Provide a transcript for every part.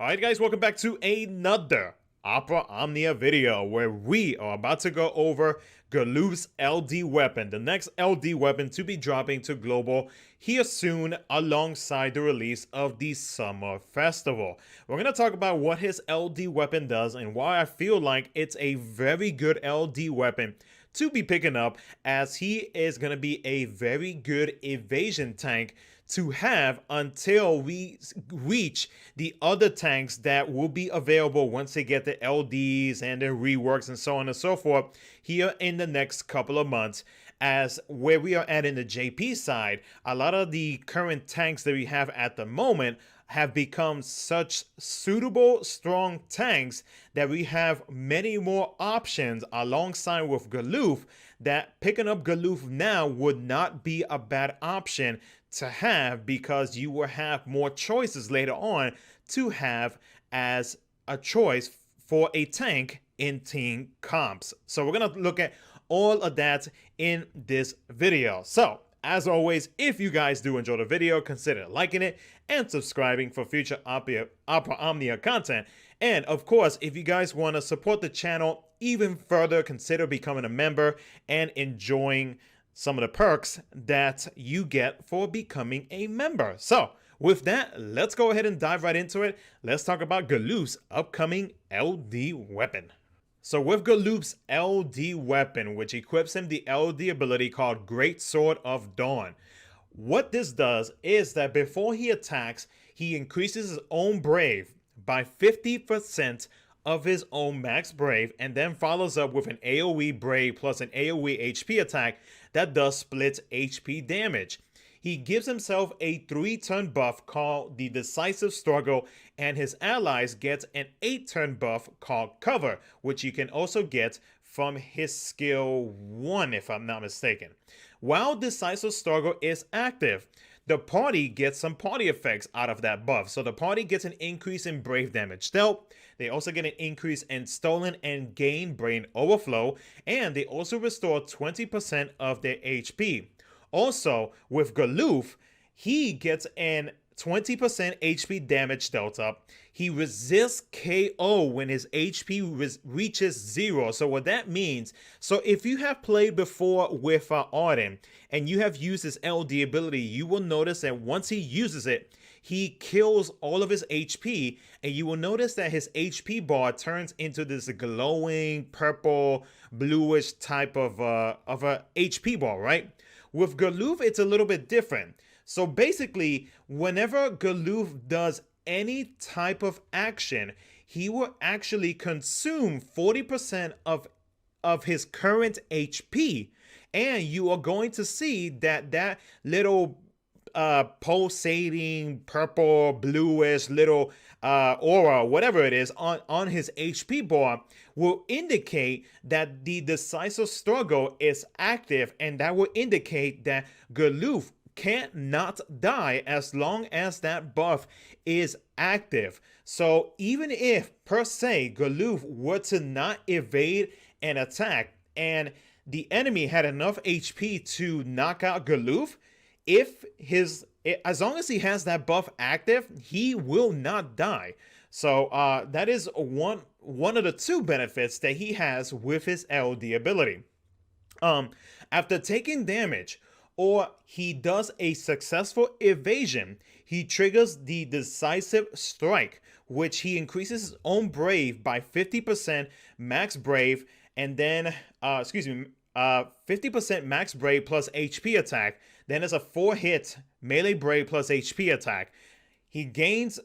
Alright guys, welcome back to another operaomnia video where we are about to go over Galuf's LD weapon, the next LD weapon to be dropping to global here soon alongside the release of the Summer Festival. We're going to talk about what his LD weapon does and why I feel like it's a very good LD weapon to be picking up, as he is going to be a very good evasion tank to have until we reach the other tanks that will be available once they get the LDs and the reworks and so on and so forth here in the next couple of months. As where we are at in the JP side, a lot of the current tanks that we have at the moment have become such suitable, strong tanks that we have many more options alongside with Galuf, that picking up Galuf now would not be a bad option to have, because you will have more choices later on to have as a choice for a tank in team comps. So we're going to look at all of that in this video. So as always, if you guys do enjoy the video, consider liking it and subscribing for future operaomnia content. And of course, if you guys want to support the channel even further, consider becoming a member and enjoying some of the perks that you get for becoming a member. So with that, let's go ahead and dive right into it. Let's talk about Galuf's upcoming LD weapon. So with Galuf's LD weapon, which equips him the LD ability called Great Sword of Dawn, what this does is that before he attacks, he increases his own Brave by 50% of his own max Brave, and then follows up with an AoE Brave plus an AoE HP attack that does split HP damage. He gives himself a 3-turn buff called the Decisive Struggle, and his allies get an 8-turn buff called Cover, which you can also get from his skill 1 if I'm not mistaken. While Decisive Struggle is active, the party gets some party effects out of that buff. So the party gets an increase in Brave damage dealt. They also get an increase in Stolen and Gain Brain Overflow, and they also restore 20% of their HP. Also, with Galuf, he gets an 20% HP damage dealt up. He resists KO when his HP reaches 0. So what that means, so if you have played before with Arden and you have used his LD ability, you will notice that once he uses it, he kills all of his HP, and you will notice that his HP bar turns into this glowing purple bluish type of a HP bar, right? With Galuf, it's a little bit different. So basically, whenever Galuf does any type of action, he will actually consume 40% of his current HP, and you are going to see that little pulsating purple bluish little aura, whatever it is, on his HP bar will indicate that the Decisive Struggle is active, and that will indicate that Galuf can't not die as long as that buff is active. So even if per se Galuf were to not evade an attack and the enemy had enough HP to knock out Galuf, as long as he has that buff active, he will not die. So that is one of the two benefits that he has with his LD ability. After taking damage, or he does a successful evasion, he triggers the Decisive Strike, which he increases his own Brave by 50% max Brave, and then 50% max Brave plus HP attack. Then there's a 4-hit melee Brave plus HP attack. He gains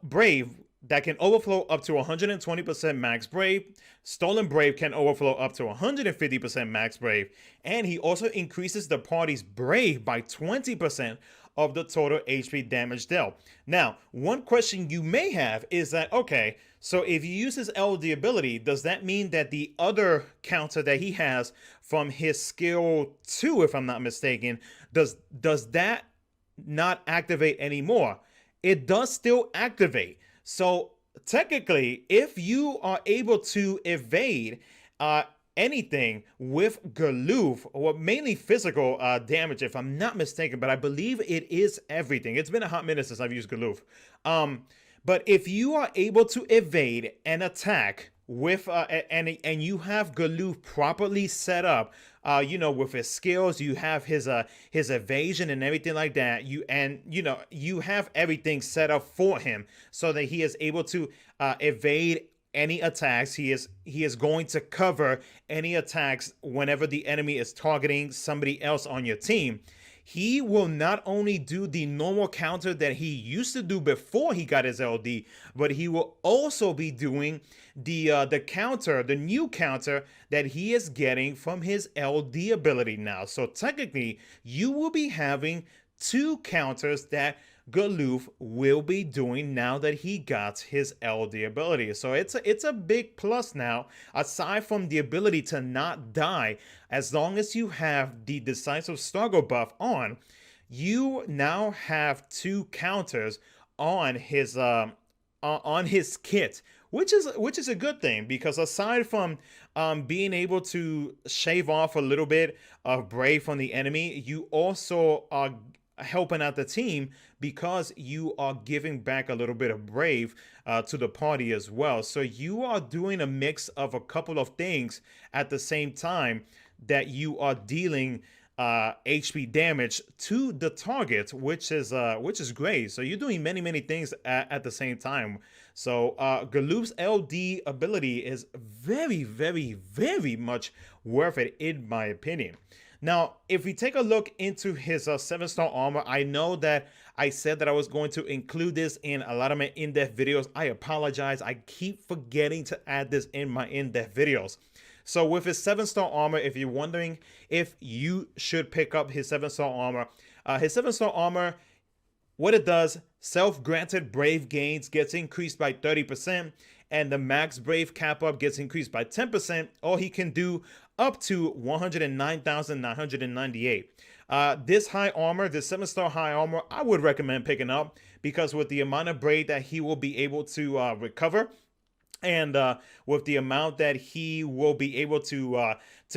Brave that can overflow up to 120% max Brave. Stolen Brave can overflow up to 150% max Brave. And he also increases the party's Brave by 20% of the total HP damage dealt. Now, one question you may have is that, okay, so if you use his LD ability, does that mean that the other counter that he has from his skill 2, if I'm not mistaken, does that not activate anymore? It does still activate. So technically, if you are able to evade anything with Galuf, or mainly physical damage, if I'm not mistaken, but I believe it is everything. It's been a hot minute since I've used Galuf. But if you are able to evade an attack with and you have Galuf properly set up, with his skills, you have his evasion and everything like that. You have everything set up for him so that he is able to evade any attacks. He is going to cover any attacks whenever the enemy is targeting somebody else on your team. He will not only do the normal counter that he used to do before he got his LD, but he will also be doing the counter, the new counter that he is getting from his LD ability now. So technically, you will be having two counters that Galuf will be doing now that he got his LD ability. So it's a big plus now, aside from the ability to not die. As long as you have the decisive struggle buff you now have two counters on his kit, which is a good thing, because aside from being able to shave off a little bit of brave from the enemy, you also are helping out the team because you are giving back a little bit of brave to the party as well. So you are doing a mix of a couple of things at the same time that you are dealing HP damage to the target, which is great. So you're doing many things at the same time. So Galuf's LD ability is very much worth it, in my opinion. Now, if we take a look into his 7-star armor, I know that I said that I was going to include this in a lot of my in-depth videos. I apologize. I keep forgetting to add this in my in-depth videos. So with his 7-star armor, if you're wondering if you should pick up his 7-star armor, what it does, self-granted brave gains gets increased by 30%, and the max brave cap up gets increased by 10%, or he can do up to 109,998. This high armor, this 7-star high armor, I would recommend picking up, because with the amount of brave that he will be able to recover, and with the amount that he will be able to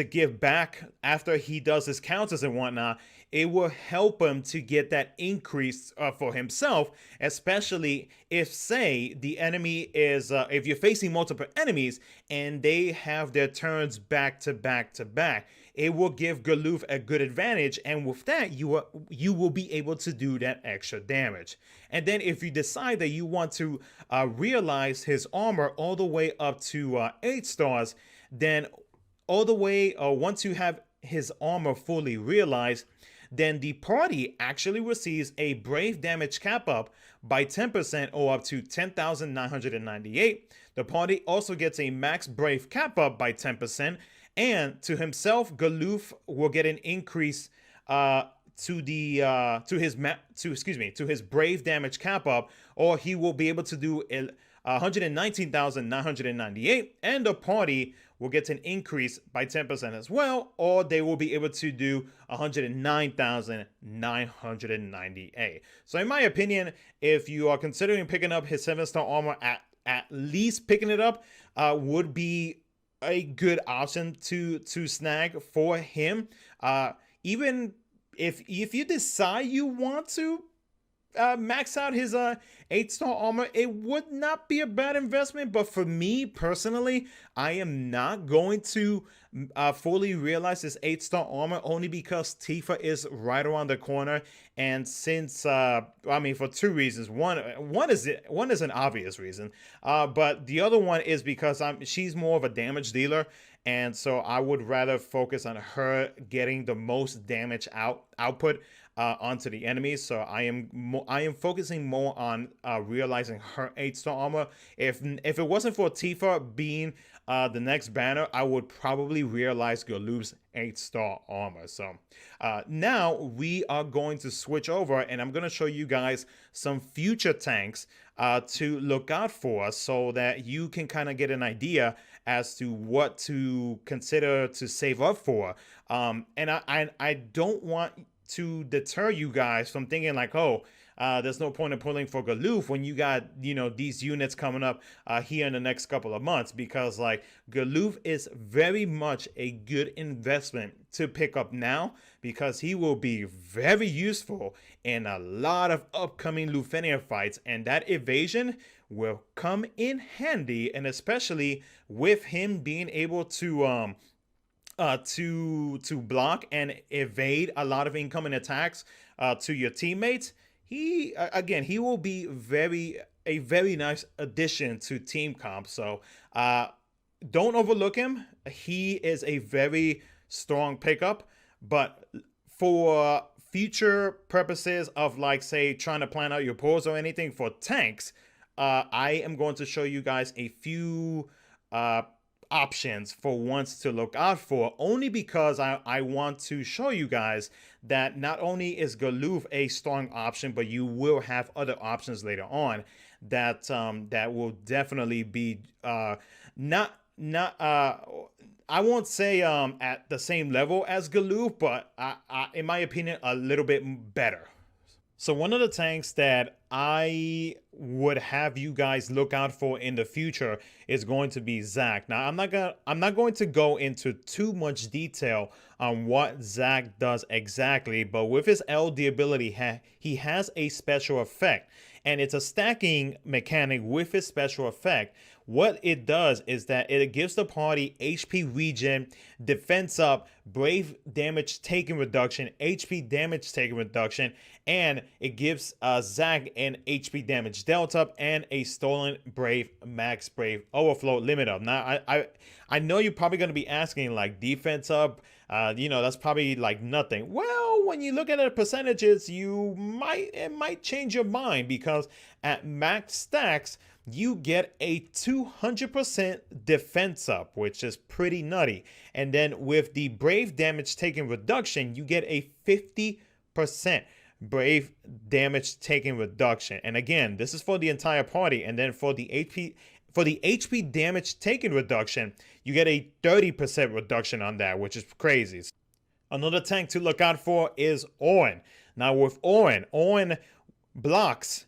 give back after he does his counters and whatnot, it will help him to get that increase for himself, especially if, say, the enemy is, if you're facing multiple enemies and they have their turns back to back to back. It will give Galuf a good advantage, and with that, you will be able to do that extra damage. And then if you decide that you want to realize his armor all the way up to 8 stars, then all the way, once you have his armor fully realized, then the party actually receives a brave damage cap up by 10%, or up to 10,998. The party also gets a max brave cap up by 10%, and to himself, Galuf will get an increase to his brave damage cap up, or he will be able to do 119,998, and the party will get an increase by 10% as well, or they will be able to do 109,998. So in my opinion, if you are considering picking up his 7-star armor, at least picking it up would be a good option to snag for him. Even if you decide you want to max out his 8-star armor, it would not be a bad investment. But for me personally, I am not going to fully realize this 8-star armor, only because Tifa is right around the corner. And since for two reasons. One is an obvious reason, but the other one is because she's more of a damage dealer, and so I would rather focus on her getting the most damage output onto the enemies. So I am focusing more on realizing her 8-star armor. If it wasn't for Tifa being the next banner, I would probably realize Galuf's 8-star armor. So now we are going to switch over, and I'm going to show you guys some future tanks to look out for, so that you can kind of get an idea as to what to consider to save up for. And I don't want to deter you guys from thinking like, oh, there's no point in pulling for Galuf when you got, these units coming up here in the next couple of months, because like Galuf is very much a good investment to pick up now, because he will be very useful in a lot of upcoming Lufenia fights, and that evasion will come in handy, and especially with him being able to block and evade a lot of incoming attacks to your teammates. He again, he will be a very nice addition to team comp. So don't overlook him. He is a very strong pickup, but for future purposes of, like, say, trying to plan out your pulls or anything for tanks, I am going to show you guys a few options for ones to look out for, only because I want to show you guys that not only is Galuf a strong option, but you will have other options later on that that will definitely be not I won't say at the same level as Galuf, but in my opinion, a little bit better. So one of the tanks that I would have you guys look out for in the future is going to be Zac. Now I'm not going to go into too much detail on what Zac does exactly, but with his LD ability, he has a special effect, and it's a stacking mechanic with his special effect. What it does is that it gives the party HP regen, defense up, brave damage taken reduction, HP damage taken reduction, and it gives Zac an HP damage delta up and a stolen brave max brave overflow limit up. Now I know you're probably going to be asking, like, defense up, that's probably like nothing. Well, when you look at the percentages, it might change your mind, because at max stacks you get a 200% defense up, which is pretty nutty. And then with the brave damage taken reduction, you get a 50% brave damage taken reduction. And again, this is for the entire party. And then for the HP damage taken reduction, you get a 30% reduction on that, which is crazy. Another tank to look out for is Owen. Now with Owen blocks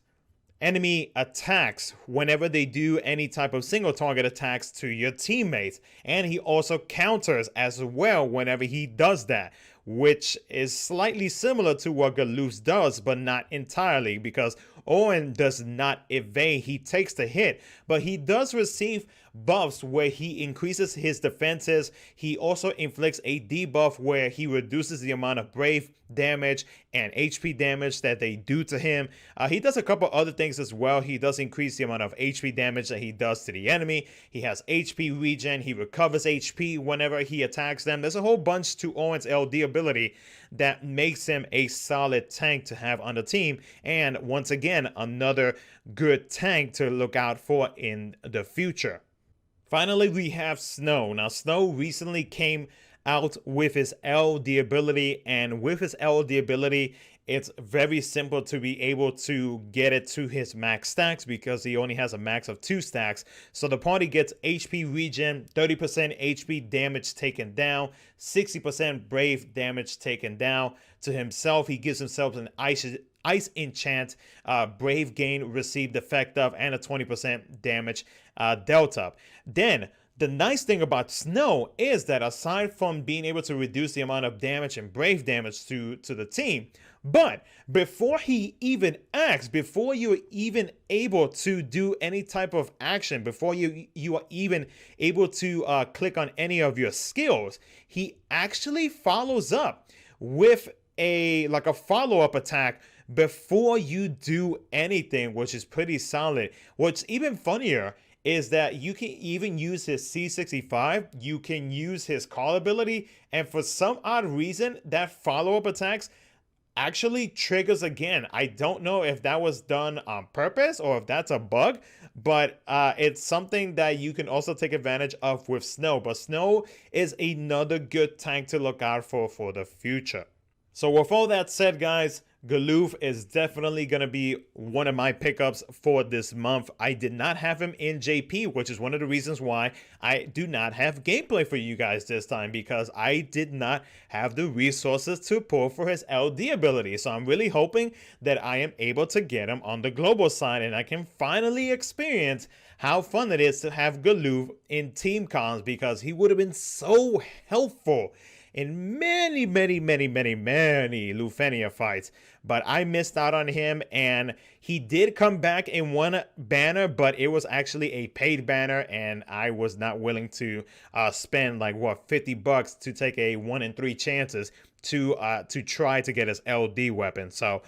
enemy attacks whenever they do any type of single target attacks to your teammates, and he also counters as well whenever he does that, which is slightly similar to what Galuf does, but not entirely, because Owen does not evade, he takes the hit, but he does receive buffs where he increases his defenses. He also inflicts a debuff where he reduces the amount of brave damage and HP damage that they do to him. He does a couple other things as well. He does increase the amount of HP damage that he does to the enemy. He has HP regen. He recovers HP whenever he attacks them. There's a whole bunch to Owen's LD ability that makes him a solid tank to have on the team. And once again, another good tank to look out for in the future. Finally, we have Snow. Now, Snow recently came out with his LD ability, and with his LD ability, it's very simple to be able to get it to his max stacks, because he only has a max of 2 stacks. So the party gets HP regen, 30% HP damage taken down, 60% brave damage taken down. To himself, he gives himself an ice enchant, brave gain received effect of, and a 20% damage delta. Then the nice thing about Snow is that aside from being able to reduce the amount of damage and brave damage to the team, but before he even acts, before you're even able to do any type of action, before you are even able to click on any of your skills, he actually follows up with a follow-up attack before you do anything, which is pretty solid. What's even funnier is that you can even use his C65, you can use his call ability, and for some odd reason, that follow-up attacks actually triggers again. I don't know if that was done on purpose or if that's a bug, but it's something that you can also take advantage of with Snow. But Snow is another good tank to look out for the future. So with all that said, guys, Galuf is definitely going to be one of my pickups for this month. I did not have him in JP, which is one of the reasons why I do not have gameplay for you guys this time, because I did not have the resources to pull for his LD ability. So I'm really hoping that I am able to get him on the global side, and I can finally experience how fun it is to have Galuf in team cons, because he would have been so helpful in many Lufenia fights, but I missed out on him, and he did come back in one banner, but it was actually a paid banner, and I was not willing to spend like what, $50 to take a 1 in 3 chances to try to get his LD weapon. So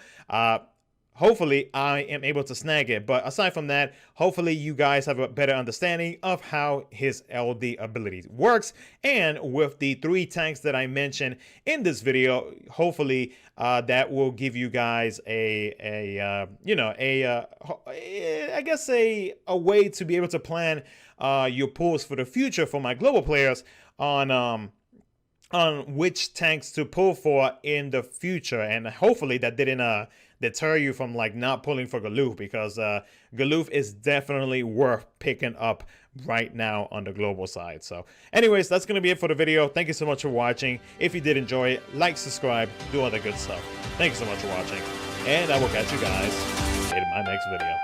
hopefully I am able to snag it. But aside from that, hopefully you guys have a better understanding of how his LD ability works. And with the 3 tanks that I mentioned in this video, hopefully that will give you guys I guess a way to be able to plan your pools for the future for my global players on which tanks to pull for in the future. And hopefully that didn't deter you from like not pulling for Galuf, because Galuf is definitely worth picking up right now on the global side. So anyways, that's gonna be it for the video. Thank you so much for watching. If you did enjoy it, like, subscribe, do all the good stuff. Thank you so much for watching, and I will catch you guys in my next video.